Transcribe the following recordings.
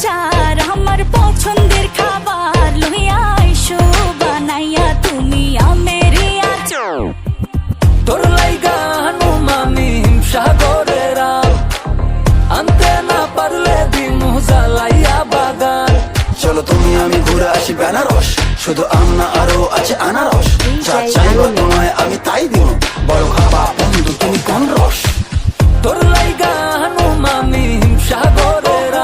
চার আমার পছন্দের খাবার লইয়া আইসো বানাইয়া তুমি আমেরি আচার। তোর লাইগা হানুমামি সাগরের আনতে না পারলে দিমু জ্বালাইয়া বাগান। চলো তুমি আমি ঘুরে আসি বেনারস, শুধু আম না আরো আছে আনারস। যা চাইবো তোমায় আমি তাই দিব, বড় খাবা বন্ধু তুমি কোন রস। তোর লাইগা হানুমামি সাগরের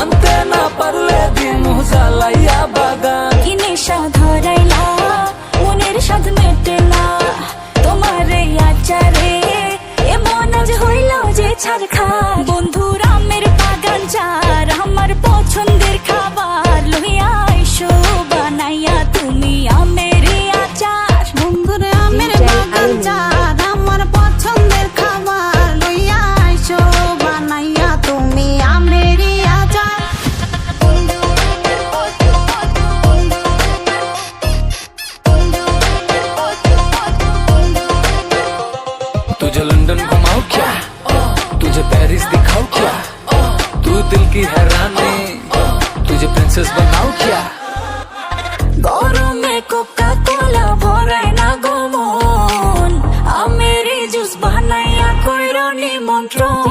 আনতে না পারলে দিমু জ্বালাইয়া বাগান। কি নেশা ধরাইলা মনের স্বাদ মেটেলা তোমার এই আচারে, এমন আজ হইল যে ছাড় খা। বন্ধুর আমের বাগান চার আমার পছন্দের খাবার লইয়া আইসো বানাইয়া তুমি আমেরি আচার। বন্ধুরে আমের বাগান চার আমার পছন্দের খাবার লইয়া আইসো বানাইয়া তুমি আমেরি আচার। तुझे लंदन घुमाओ क्या, तुझे पेरिस दिखाओ क्या, तू दिल की हैरानी तुझे प्रिंसेस बनाओ क्या। গরমে কোকা কোলা ভরাই না গমন, আমেরি জুস বানাইয়া কইরো নিমন্ত্রণ।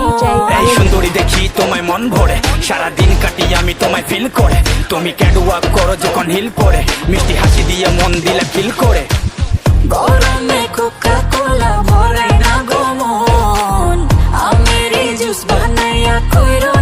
এই সুন্দরী দেখি তোমায় মন ভরে, সারাদিন কাটি আমি তোমায় ফিল করে। তুমি ক্যাটওয়াক করো যখন হিল পরে, মিষ্টি হাসি দিয়ে মন দিলে ফিল করে। গরমে কোকা কোলা ভরাই না গমন, আমেরি জুস বানাইয়া কইরো